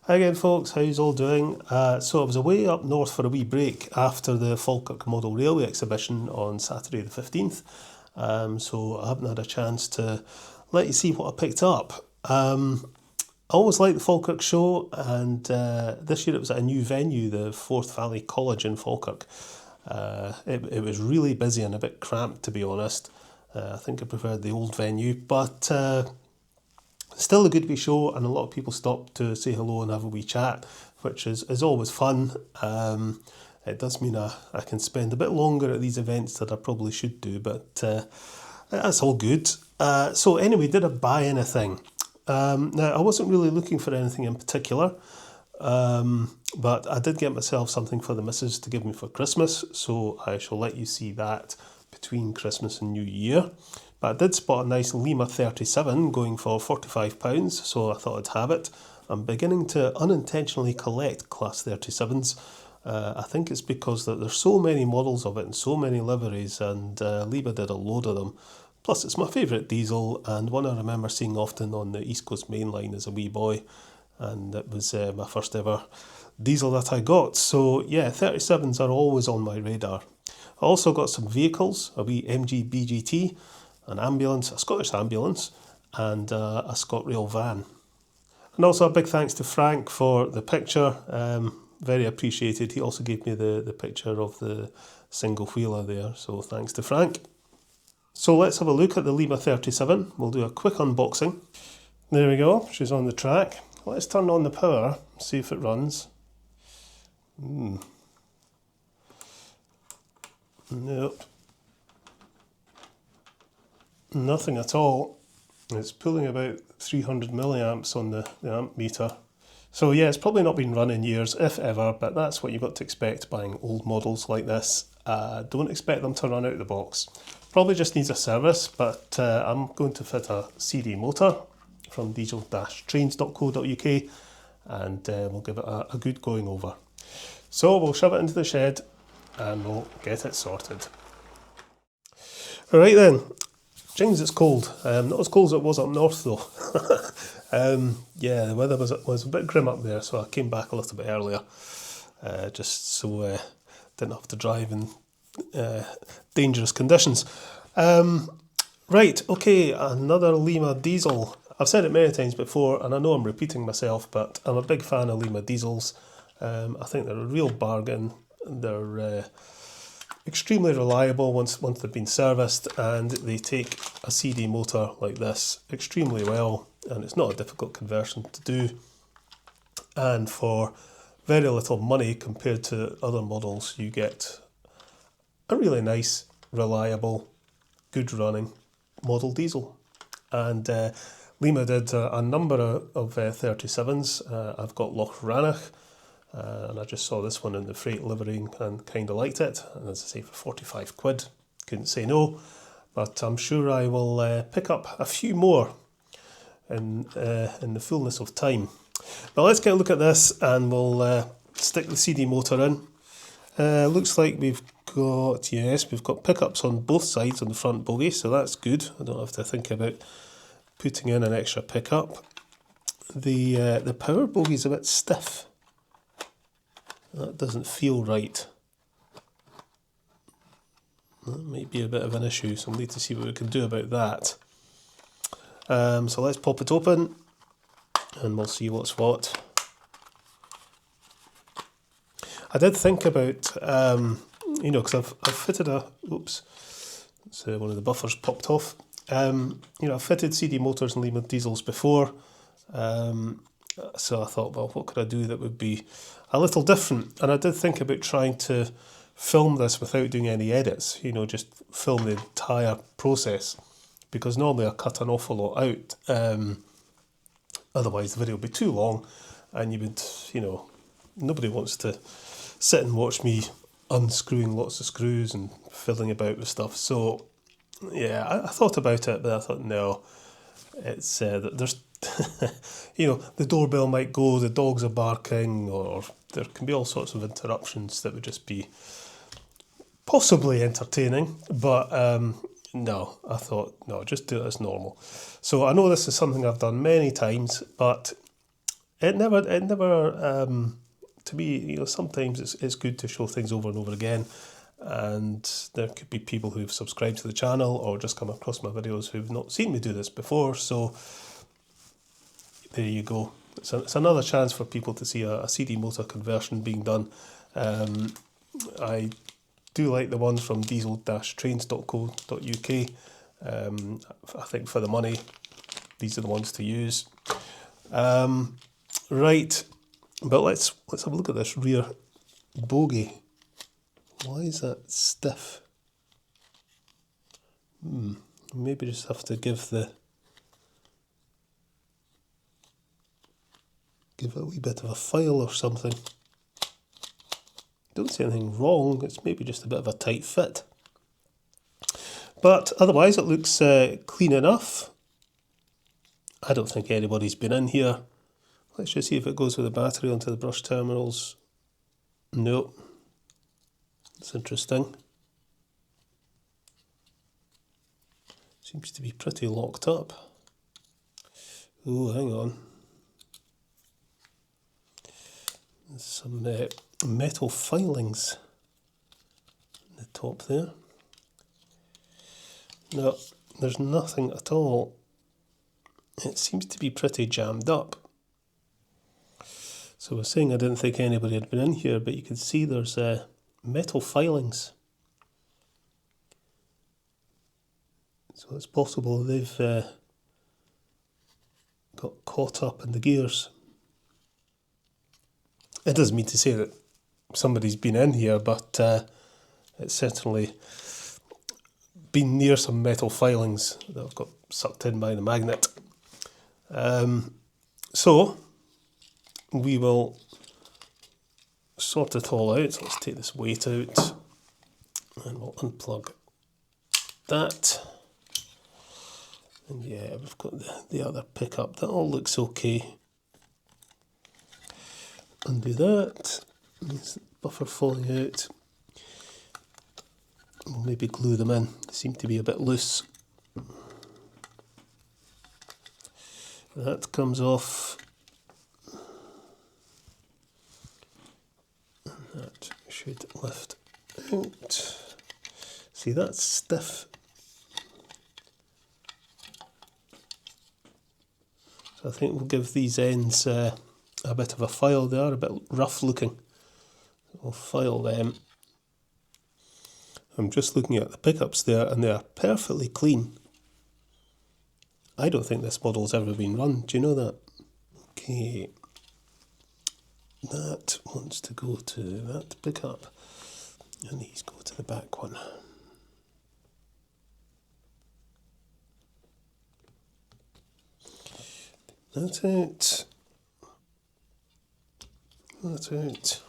Hi again folks, how's all doing? So I was away up north for a wee break after the Falkirk Model Railway exhibition on Saturday the 15th. So I haven't had a chance to let you see what I picked up. I always liked the Falkirk show, and this year it was at a new venue, the Forth Valley College in Falkirk. It was really busy and a bit cramped, to be honest. I think I preferred the old venue, but still a good wee show, and a lot of people stopped to say hello and have a wee chat, which is always fun. It does mean I can spend a bit longer at these events than I probably should do, but that's all good. So anyway, did I buy anything? Now, I wasn't really looking for anything in particular, but I did get myself something for the missus to give me for Christmas, so I shall let you see that between Christmas and New Year. But I did spot a nice Lima 37 going for £45, so I thought I'd have it. I'm beginning to unintentionally collect Class 37s. I think it's because that there's so many models of it and so many liveries, and Lima did a load of them. Plus, it's my favourite diesel, and one I remember seeing often on the East Coast Main Line as a wee boy, and it was my first ever diesel that I got. So yeah, 37s are always on my radar. I also got some vehicles, a wee MG BGT, an ambulance, a Scottish ambulance, and a ScotRail van. And also a big thanks to Frank for the picture, very appreciated. He also gave me the picture of the single wheeler there, so thanks to Frank. So let's have a look at the Lima 37. We'll do a quick unboxing. There we go, she's on the track. Let's turn on the power, see if it runs. Nope. Nothing at all. It's pulling about 300 milliamps on the amp meter. So yeah, it's probably not been run in years, if ever, but that's what you've got to expect buying old models like this. Don't expect them to run out of the box. Probably just needs a service, but I'm going to fit a CD motor from diesel-trains.co.uk, and we'll give it a good going over. So we'll shove it into the shed and we'll get it sorted. Alright then, Jings, it's cold. Not as cold as it was up north though. Yeah, the weather was a bit grim up there, so I came back a little bit earlier, just so didn't have to drive in dangerous conditions. Right, okay, another Lima diesel. I've said it many times before, and I know I'm repeating myself, but I'm a big fan of Lima diesels. I think they're a real bargain. They're extremely reliable once they've been serviced, and they take a CD motor like this extremely well, and it's not a difficult conversion to do. And for very little money compared to other models, you get a really nice, reliable, good running model diesel. And Lima did a number of 37s. I've got Loch Rannoch, and I just saw this one in the freight livery and kind of liked it. And as I say, for 45 quid, couldn't say no. But I'm sure I will pick up a few more in the fullness of time. Now let's get a look at this, and we'll stick the CD motor in. Looks like we've got pickups on both sides on the front bogie, so that's good. I don't have to think about putting in an extra pickup. The power bogey's a bit stiff. That doesn't feel right. That might be a bit of an issue, so we'll need to see what we can do about that. So let's pop it open and we'll see what's what. I did think about, because I've fitted one of the buffers popped off. I've fitted CD motors and Lima diesels before. So I thought, well, what could I do that would be a little different? And I did think about trying to film this without doing any edits, just film the entire process, because normally I cut an awful lot out. Otherwise the video would be too long, and you would, nobody wants to sit and watch me unscrewing lots of screws and fiddling about with stuff. So yeah, I thought about it, but I thought, no, it's there's the doorbell might go, the dogs are barking, or there can be all sorts of interruptions that would just be possibly entertaining, but no, I thought, no, just do it as normal. So I know this is something I've done many times, but it never, to me, sometimes it's good to show things over and over again. And there could be people who've subscribed to the channel or just come across my videos who've not seen me do this before. So there you go. It's another chance for people to see a CD motor conversion being done. I do like the ones from diesel-trains.co.uk. I think for the money, these are the ones to use. Right, but let's have a look at this rear bogie. Why is that stiff? Maybe just have to give it a wee bit of a file or something. Don't see anything wrong, it's maybe just a bit of a tight fit. But otherwise it looks clean enough. I don't think anybody's been in here. Let's just see if it goes with the battery onto the brush terminals. No. That's interesting. Seems to be pretty locked up. Oh, hang on. There's some metal filings in the top there. No, there's nothing at all. It seems to be pretty jammed up. So I was saying I didn't think anybody had been in here, but you can see there's metal filings. So it's possible they've got caught up in the gears. It doesn't mean to say that somebody's been in here, but it's certainly been near some metal filings that have got sucked in by the magnet. So we will sort it all out. Let's take this weight out and we'll unplug that. And yeah, we've got the other pickup. That all looks okay. Undo that. There's the buffer falling out. We'll maybe glue them in. They seem to be a bit loose. That comes off. And that should lift out. See, that's stiff. So I think we'll give these ends a bit of a file. They are a bit rough looking. We'll file them. I'm just looking at the pickups there and they are perfectly clean. I don't think this model's ever been run. Do you know that? Okay. That wants to go to that pickup and these go to the back one. That's it. That's it.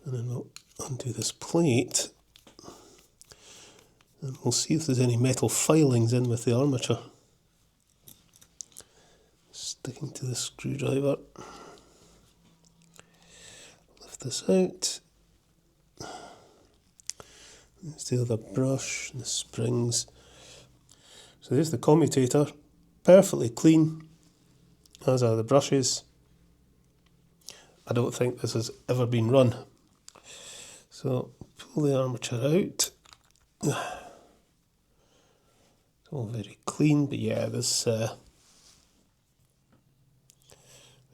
And then we'll undo this plate and we'll see if there's any metal filings in with the armature. Sticking to the screwdriver. Lift this out. There's the other brush and the springs. So there's the commutator. Perfectly clean, as are the brushes. I don't think this has ever been run. So pull the armature out. It's all very clean, but yeah, this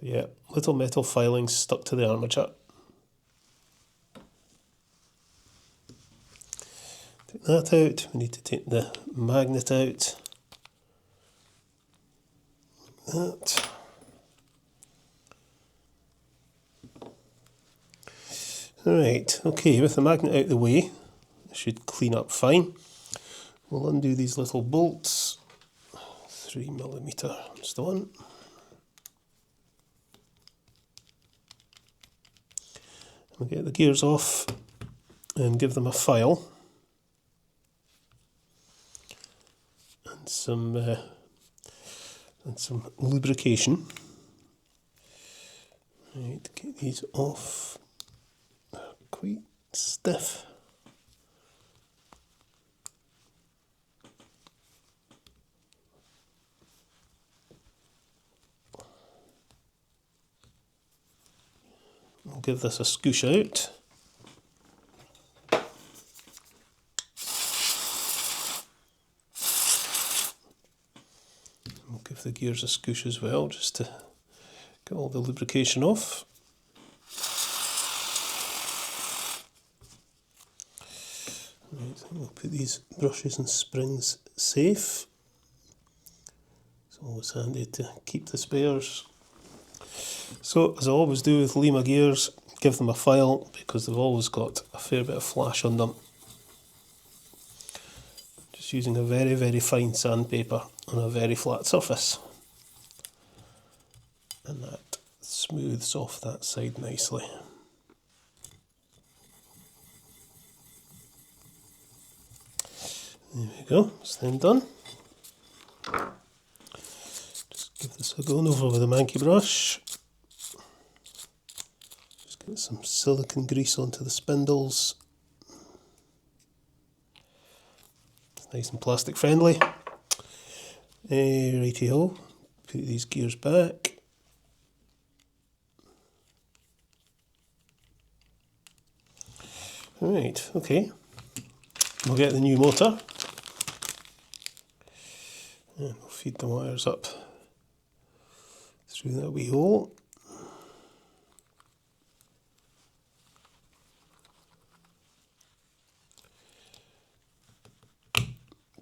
little metal filings stuck to the armature. Take that out. We need to take the magnet out. That. Right, okay, with the magnet out the way, it should clean up fine. We'll undo these little bolts. 3mm is the one. We'll get the gears off and give them a file. And some lubrication. Right, get these off. They're quite stiff. We'll give this a scoosh out. We'll give the gears a scoosh as well, just to get all the lubrication off. Right, we'll put these brushes and springs safe. It's always handy to keep the spares. So, as I always do with Lima gears, give them a file because they've always got a fair bit of flash on them. Just using a very, very fine sandpaper on a very flat surface. And that smooths off that side nicely. There we go, it's then done. Just give this a going over with a manky brush. Just get some silicone grease onto the spindles. It's nice and plastic friendly. Righty-ho, put these gears back. Right, okay. We'll get the new motor. And we'll feed the wires up through that wee hole.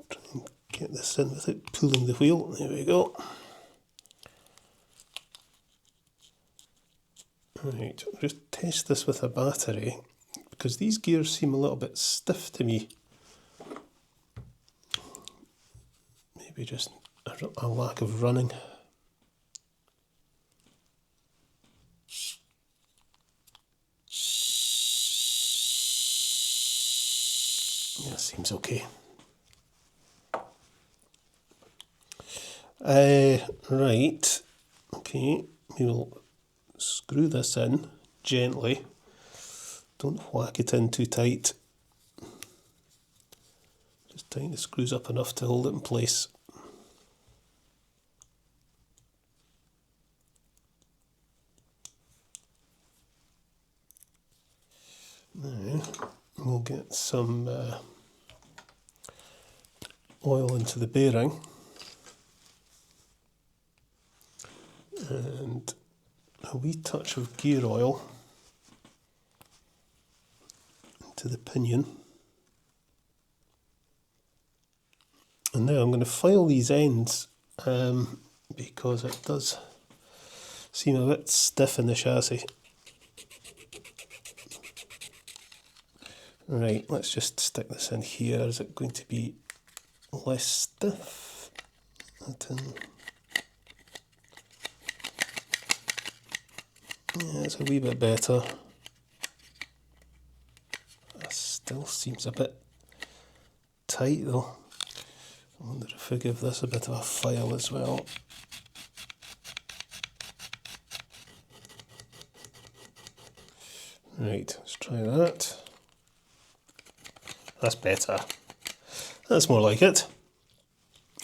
Try and get this in without pulling the wheel. There we go. Right, I'll just test this with a battery because these gears seem a little bit stiff to me. Maybe just a lack of running. Yeah, seems okay. Right, okay, we'll screw this in gently. Don't whack it in too tight. Just tighten the screws up enough to hold it in place. Now we'll get some oil into the bearing and a wee touch of gear oil into the pinion. And now I'm going to file these ends because it does seem a bit stiff in the chassis. Right, let's just stick this in here. Is it going to be less stiff? Yeah, it's a wee bit better. That still seems a bit tight though. I wonder if I give this a bit of a file as well. Right, let's try that. That's better. That's more like it.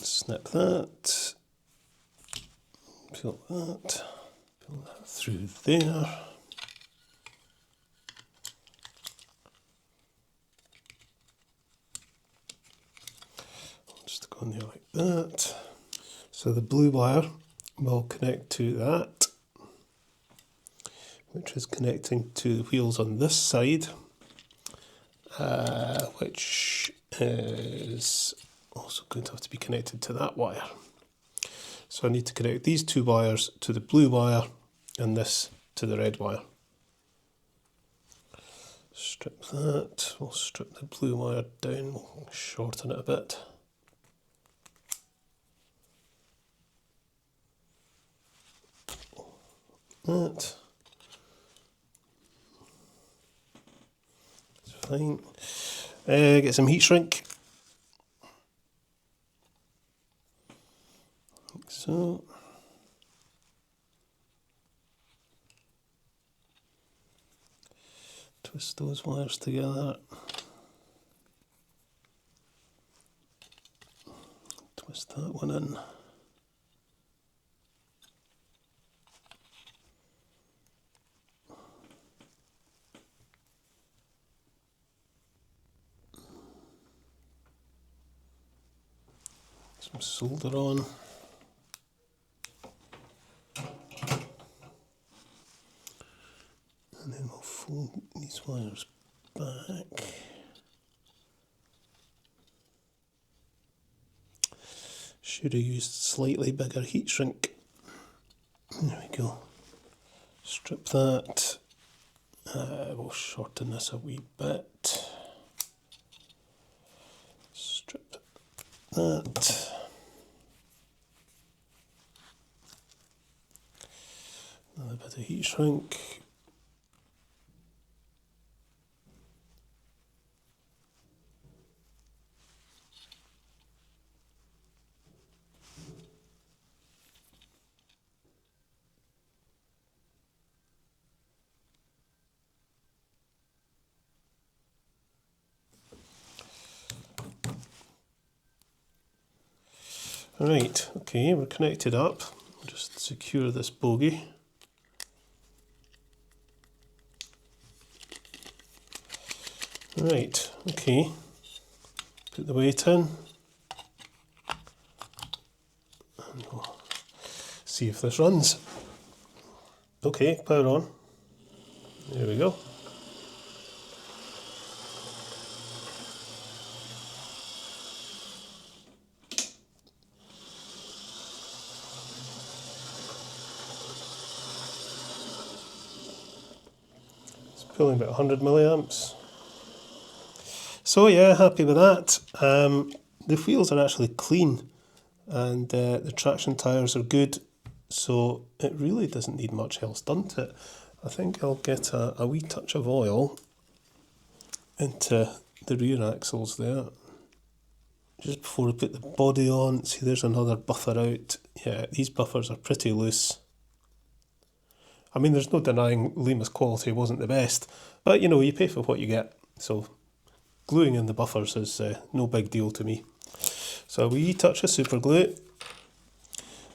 Snip that. Pull that. Pull that through there. Just go in there like that. So the blue wire will connect to that, which is connecting to the wheels on this side. Which is also going to have to be connected to that wire. So I need to connect these two wires to the blue wire and this to the red wire. Strip that, we'll strip the blue wire down, we'll shorten it a bit. That. Fine. Get some heat shrink. Like so. Twist those wires together. Twist that one in. some solder on. And then we'll fold these wires back. Should have used slightly bigger heat shrink. There we go. Strip that. We'll shorten this a wee bit. Strip that. Another bit of heat shrink. Right, okay, we're connected up. I'll just secure this bogey. Right, okay. Put the weight in. And we'll see if this runs. Okay, power on. There we go. Pulling about 100 milliamps. So yeah, happy with that. The wheels are actually clean and the traction tyres are good, so it really doesn't need much else done to it. I think I'll get a wee touch of oil into the rear axles there. Just before I put the body on. See, there's another buffer out. Yeah, these buffers are pretty loose. I mean, there's no denying Lima's quality wasn't the best, but you know, you pay for what you get. So gluing in the buffers is no big deal to me. So a wee touch of super glue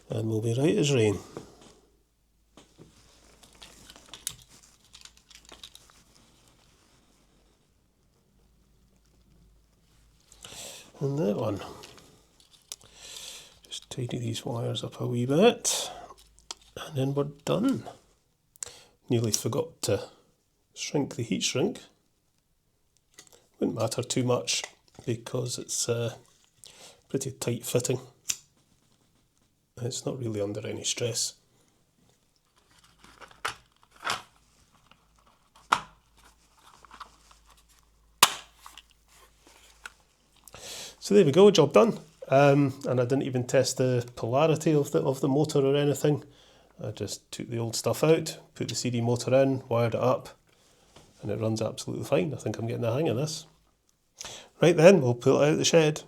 and we'll be right as rain. And that one. Just tidy these wires up a wee bit and then we're done. Nearly forgot to shrink the heat shrink. Wouldn't matter too much because it's pretty tight fitting. It's not really under any stress. So there we go, job done. And I didn't even test the polarity of the motor or anything. I just took the old stuff out, put the CD motor in, wired it up, and it runs absolutely fine. I think I'm getting the hang of this. Right then, we'll pull it out of the shed.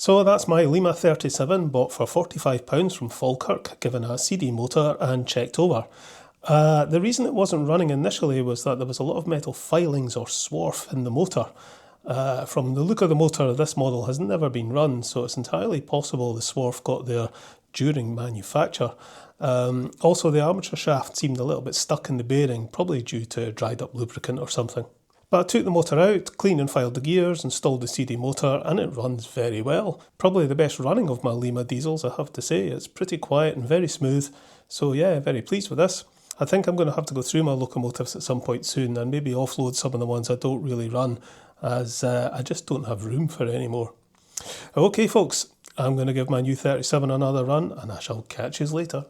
So that's my Lima 37 bought for £45 from Falkirk, given a CD motor and checked over. The reason it wasn't running initially was that there was a lot of metal filings or swarf in the motor. From the look of the motor, this model has never been run, so it's entirely possible the swarf got there during manufacture. Also, the armature shaft seemed a little bit stuck in the bearing, probably due to dried up lubricant or something. But I took the motor out, cleaned and filed the gears, installed the CD motor, and it runs very well. Probably the best running of my Lima diesels, I have to say. It's pretty quiet and very smooth, so yeah, very pleased with this. I think I'm going to have to go through my locomotives at some point soon and maybe offload some of the ones I don't really run, as I just don't have room for it anymore. Okay folks, I'm going to give my new 37 another run, and I shall catch you later.